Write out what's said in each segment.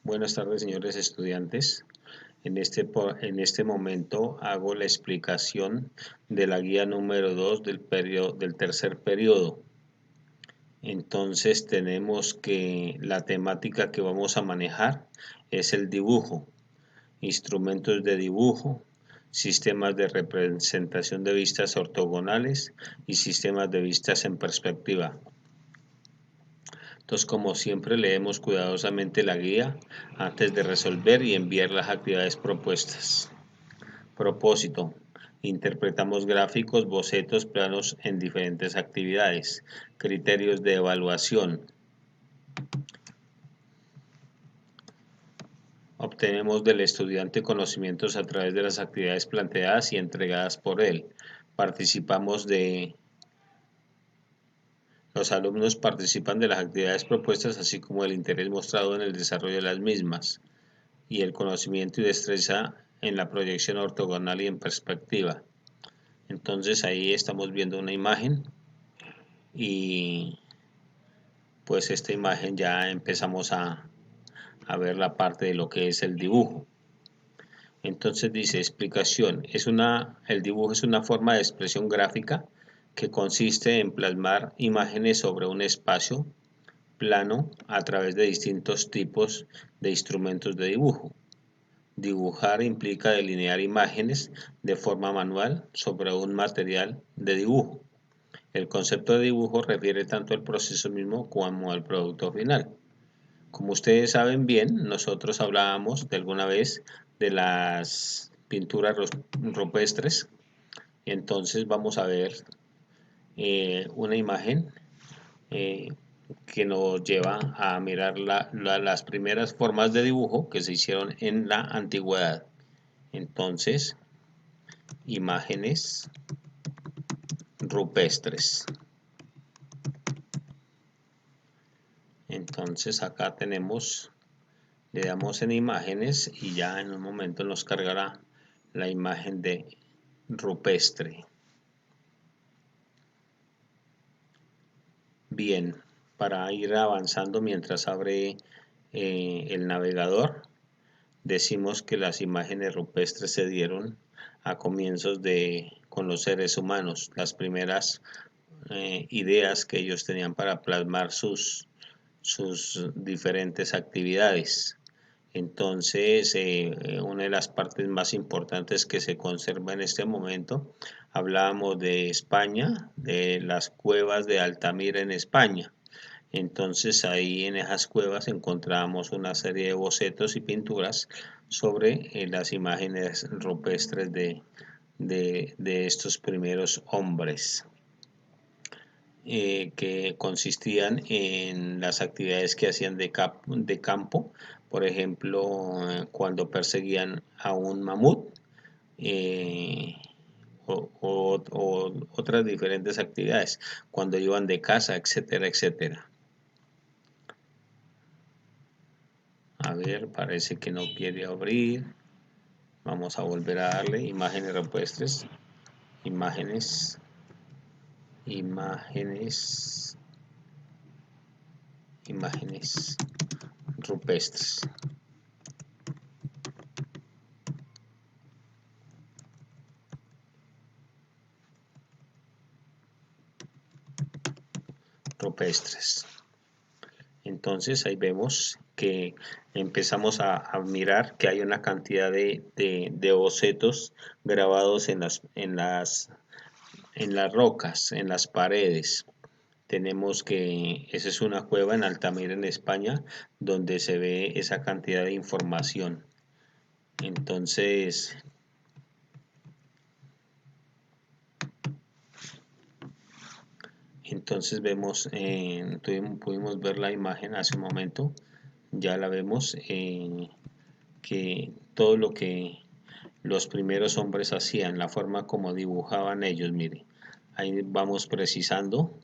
Buenas tardes, señores estudiantes. En este momento hago la explicación de la guía número 2 del tercer periodo. Entonces tenemos que la temática que vamos a manejar es el dibujo, instrumentos de dibujo, sistemas de representación de vistas ortogonales y sistemas de vistas en perspectiva. Entonces, como siempre, leemos cuidadosamente la guía antes de resolver y enviar las actividades propuestas. Propósito. Interpretamos gráficos, bocetos, planos en diferentes actividades. Criterios de evaluación. Obtenemos del estudiante conocimientos a través de las actividades planteadas y entregadas por él. Los alumnos participan de las actividades propuestas, así como el interés mostrado en el desarrollo de las mismas y el conocimiento y destreza en la proyección ortogonal y en perspectiva. Entonces ahí estamos viendo una imagen y pues esta imagen ya empezamos a ver la parte de lo que es el dibujo. Entonces dice explicación, el dibujo es una forma de expresión gráfica que consiste en plasmar imágenes sobre un espacio plano a través de distintos tipos de instrumentos de dibujo. Dibujar implica delinear imágenes de forma manual sobre un material de dibujo. El concepto de dibujo refiere tanto al proceso mismo como al producto final. Como ustedes saben bien, nosotros hablábamos de alguna vez de las pinturas rupestres. Entonces vamos a ver una imagen que nos lleva a mirar las primeras formas de dibujo que se hicieron en la antigüedad. Entonces, imágenes rupestres. Entonces acá tenemos, le damos en imágenes y ya en un momento nos cargará la imagen de rupestre. Bien, para ir avanzando mientras abre el navegador, decimos que las imágenes rupestres se dieron a comienzos con los seres humanos, las primeras ideas que ellos tenían para plasmar sus diferentes actividades. Entonces, una de las partes más importantes que se conserva en este momento, hablábamos de España, de las cuevas de Altamira en España. Entonces ahí en esas cuevas encontramos una serie de bocetos y pinturas sobre las imágenes rupestres de estos primeros hombres. Que consistían en las actividades que hacían de campo, por ejemplo, cuando perseguían a un mamut o otras diferentes actividades, cuando iban de caza, etcétera, etcétera. A ver, parece que no quiere abrir. Vamos a volver a darle imágenes rupestres, imágenes rupestres. Entonces ahí vemos que empezamos a mirar que hay una cantidad de bocetos grabados en las rocas, en las paredes. Tenemos que esa es una cueva en Altamira, en España, donde se ve esa cantidad de información. Entonces vemos, pudimos ver la imagen hace un momento, ya la vemos, que todo lo que los primeros hombres hacían, la forma como dibujaban ellos, mire, ahí vamos precisando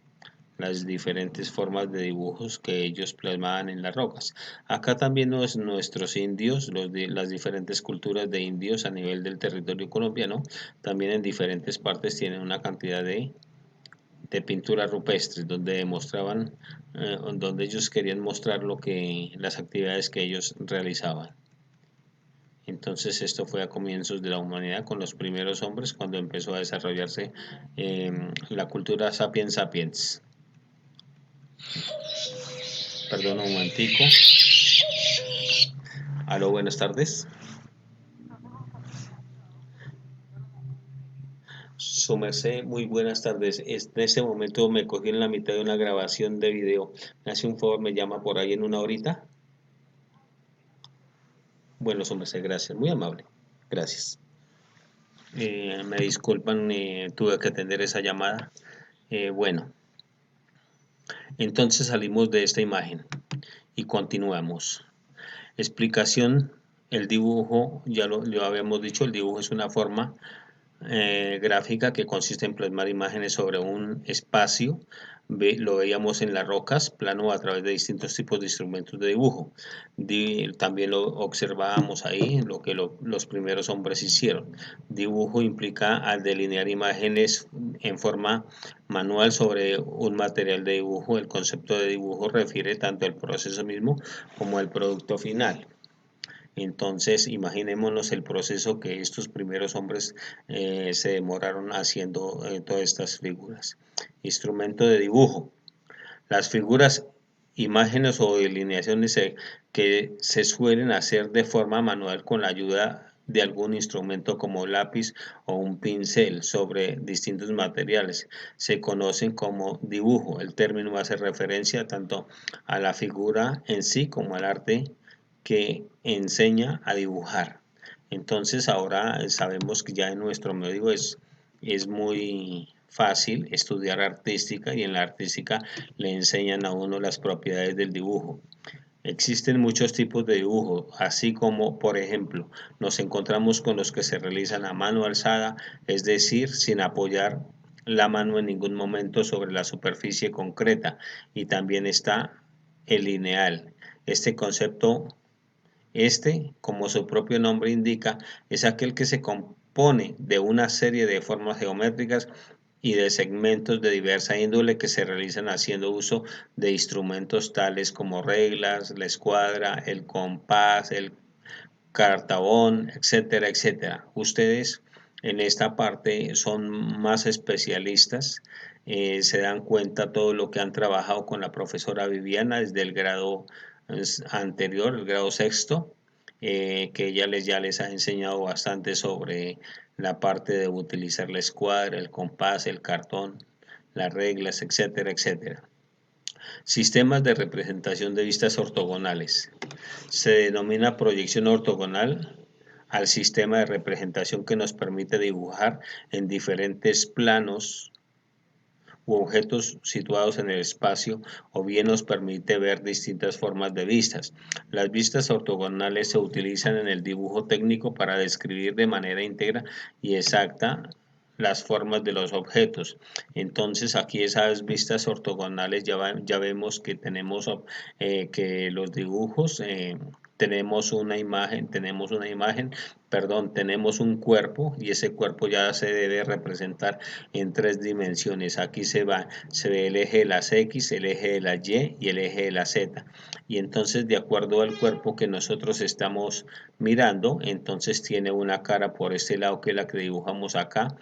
las diferentes formas de dibujos que ellos plasmaban en las rocas. Acá también nuestros indios, las diferentes culturas de indios a nivel del territorio colombiano, también en diferentes partes tienen una cantidad de de pintura rupestre, donde demostraban, donde ellos querían mostrar las actividades que ellos realizaban. Entonces esto fue a comienzos de la humanidad con los primeros hombres cuando empezó a desarrollarse la cultura sapiens sapiens. Perdón un momentico. Aló, buenas tardes. Su merced, muy buenas tardes. En este momento me cogí en la mitad de una grabación de video. ¿Me hace un favor, me llama por ahí en una horita? Bueno, su merced, gracias. Muy amable. Gracias. Me disculpan, tuve que atender esa llamada. Bueno, entonces salimos de esta imagen y continuamos. Explicación. El dibujo, ya lo habíamos dicho, el dibujo es una forma gráfica que consiste en plasmar imágenes sobre un espacio. Lo veíamos en las rocas, plano a través de distintos tipos de instrumentos de dibujo. También lo observábamos ahí, lo que los primeros hombres hicieron. Dibujo implica al delinear imágenes en forma manual sobre un material de dibujo. El concepto de dibujo refiere tanto al proceso mismo como al producto final. Entonces, imaginémonos el proceso que estos primeros hombres se demoraron haciendo todas estas figuras. Instrumento de dibujo. Las figuras, imágenes o delineaciones que se suelen hacer de forma manual con la ayuda de algún instrumento como lápiz o un pincel sobre distintos materiales. Se conocen como dibujo. El término hace referencia tanto a la figura en sí como al arte que enseña a dibujar. Entonces ahora sabemos que ya en nuestro medio es muy fácil estudiar artística y en la artística le enseñan a uno las propiedades del dibujo. Existen muchos tipos de dibujo, así como, por ejemplo, nos encontramos con los que se realizan a mano alzada, es decir, sin apoyar la mano en ningún momento sobre la superficie concreta, y también está el lineal. Este concepto como su propio nombre indica, es aquel que se compone de una serie de formas geométricas y de segmentos de diversa índole que se realizan haciendo uso de instrumentos tales como reglas, la escuadra, el compás, el cartabón, etcétera, etcétera. Ustedes en esta parte son más especialistas, se dan cuenta todo lo que han trabajado con la profesora Viviana desde el grado anterior, el grado sexto, que ella ya les ha enseñado bastante sobre la parte de utilizar la escuadra, el compás, el cartón, las reglas, etcétera, etcétera. Sistemas de representación de vistas ortogonales. Se denomina proyección ortogonal al sistema de representación que nos permite dibujar en diferentes planos u objetos situados en el espacio, o bien nos permite ver distintas formas de vistas. Las vistas ortogonales se utilizan en el dibujo técnico para describir de manera íntegra y exacta las formas de los objetos. Entonces aquí esas vistas ortogonales ya vemos que tenemos que los dibujos tenemos una imagen, tenemos un cuerpo, y ese cuerpo ya se debe representar en tres dimensiones. Aquí se ve el eje de las X, el eje de la Y y el eje de la Z. Y entonces, de acuerdo al cuerpo que nosotros estamos mirando, entonces tiene una cara por este lado, que es la que dibujamos acá,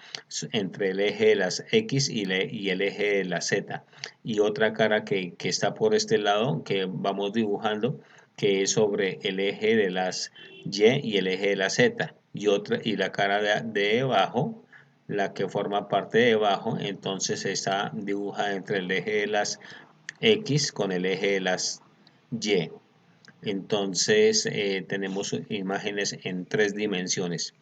entre el eje de las X y el eje de la Z. Y otra cara que está por este lado, que vamos dibujando, que es sobre el eje de las Y el eje de la Z. Y la cara de debajo, la que forma parte de debajo, entonces está dibujada entre el eje de las X con el eje de las Y. Entonces tenemos imágenes en tres dimensiones.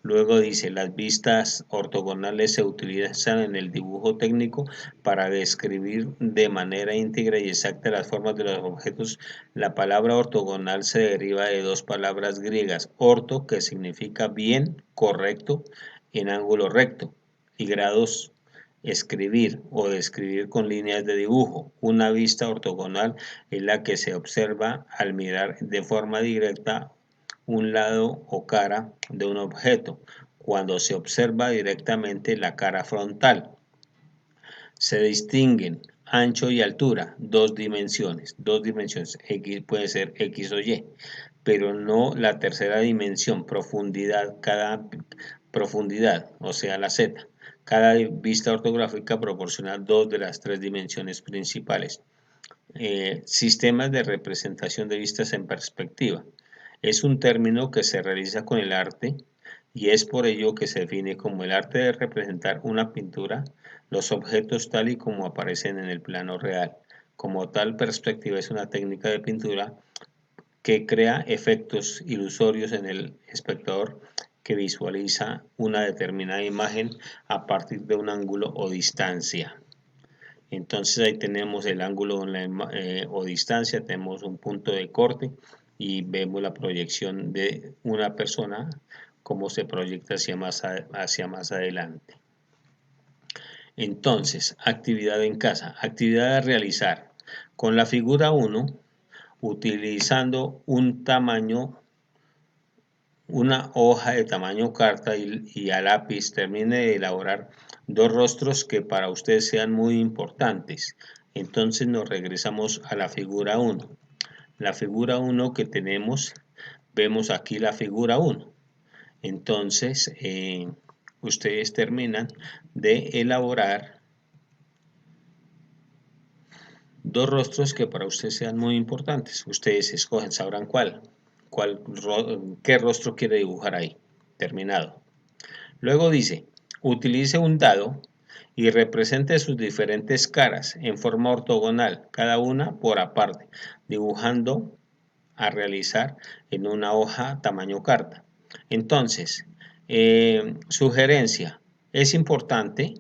Luego dice, las vistas ortogonales se utilizan en el dibujo técnico para describir de manera íntegra y exacta las formas de los objetos. La palabra ortogonal se deriva de dos palabras griegas, orto, que significa bien, correcto, en ángulo recto, y grados, escribir o describir con líneas de dibujo. Una vista ortogonal es la que se observa al mirar de forma directa un lado o cara de un objeto, cuando se observa directamente la cara frontal. Se distinguen ancho y altura, dos dimensiones, X puede ser X o Y, pero no la tercera dimensión, profundidad, o sea la Z. Cada vista ortográfica proporciona dos de las tres dimensiones principales. Sistemas de representación de vistas en perspectiva. Es un término que se realiza con el arte y es por ello que se define como el arte de representar una pintura, los objetos tal y como aparecen en el plano real. Como tal, perspectiva es una técnica de pintura que crea efectos ilusorios en el espectador que visualiza una determinada imagen a partir de un ángulo o distancia. Entonces ahí tenemos el ángulo o distancia, tenemos un punto de corte y vemos la proyección de una persona, cómo se proyecta hacia más adelante. Entonces, actividad en casa, actividad a realizar. Con la figura 1, utilizando una hoja de tamaño carta y a lápiz, termine de elaborar dos rostros que para usted sean muy importantes. Entonces nos regresamos a la figura 1. La figura 1 que tenemos, vemos aquí la figura 1. Entonces, ustedes terminan de elaborar dos rostros que para ustedes sean muy importantes. Ustedes escogen, sabrán qué rostro quiere dibujar ahí. Terminado. Luego dice, utilice un dado y represente sus diferentes caras en forma ortogonal, cada una por aparte, dibujando a realizar en una hoja tamaño carta. Entonces, sugerencia, es importante,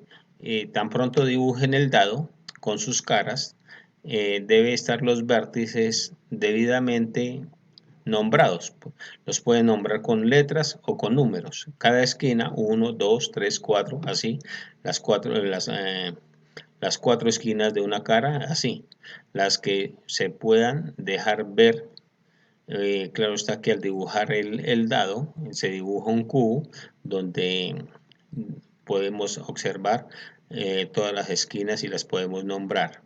tan pronto dibujen el dado con sus caras, debe estar los vértices debidamente nombrados. Los pueden nombrar con letras o con números. Cada esquina, 1, 2, 3, 4, así. Las cuatro esquinas de una cara, así. Las que se puedan dejar ver. Claro está que al dibujar el dado, se dibuja un cubo donde podemos observar todas las esquinas y las podemos nombrar.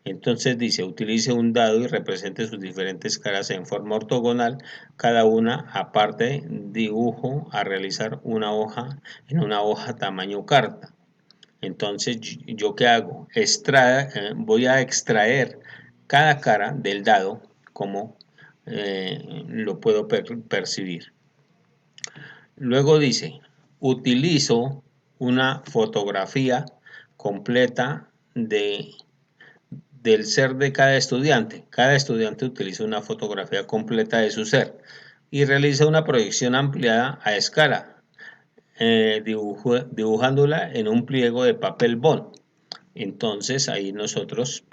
Entonces dice, utilice un dado y represente sus diferentes caras en forma ortogonal, cada una aparte dibujo a realizar en una hoja tamaño carta. Entonces, ¿yo qué hago? Voy a extraer cada cara del dado como lo puedo percibir. Luego dice, utilizo una fotografía completa del ser de cada estudiante. Cada estudiante utiliza una fotografía completa de su ser y realiza una proyección ampliada a escala, dibujándola en un pliego de papel bond. Entonces ahí nosotros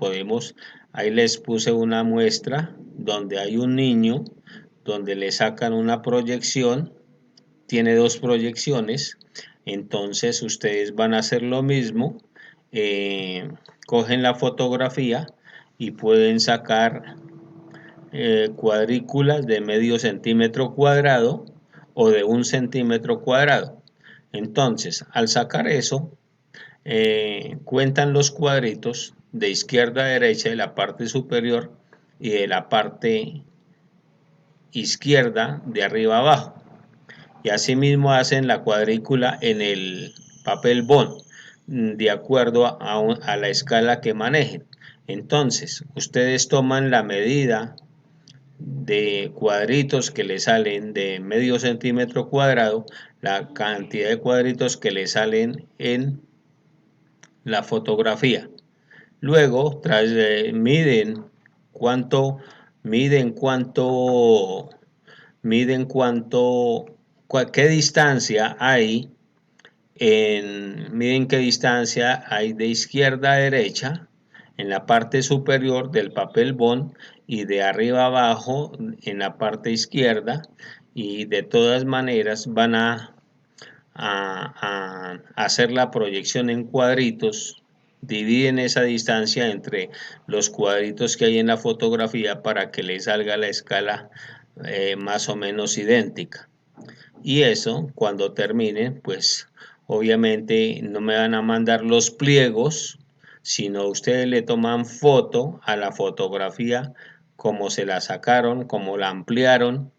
ahí les puse una muestra donde hay un niño, donde le sacan una proyección, tiene dos proyecciones, entonces ustedes van a hacer lo mismo, cogen la fotografía y pueden sacar cuadrículas de medio centímetro cuadrado o de 1 centímetro cuadrado. Entonces, al sacar eso, cuentan los cuadritos de izquierda a derecha de la parte superior y de la parte izquierda de arriba a abajo. Y asimismo hacen la cuadrícula en el papel bond de acuerdo a la escala que manejen. Entonces, ustedes toman la medida de cuadritos que le salen de medio centímetro cuadrado, la cantidad de cuadritos que le salen en la fotografía. Luego, miden cuánto, qué distancia hay, miden qué distancia hay de izquierda a derecha en la parte superior del papel bond y de arriba a abajo en la parte izquierda, y de todas maneras van a hacer la proyección en cuadritos, dividen esa distancia entre los cuadritos que hay en la fotografía para que le salga la escala más o menos idéntica. Y eso, cuando termine, pues obviamente no me van a mandar los pliegos, sino ustedes le toman foto a la fotografía, cómo se la sacaron, cómo la ampliaron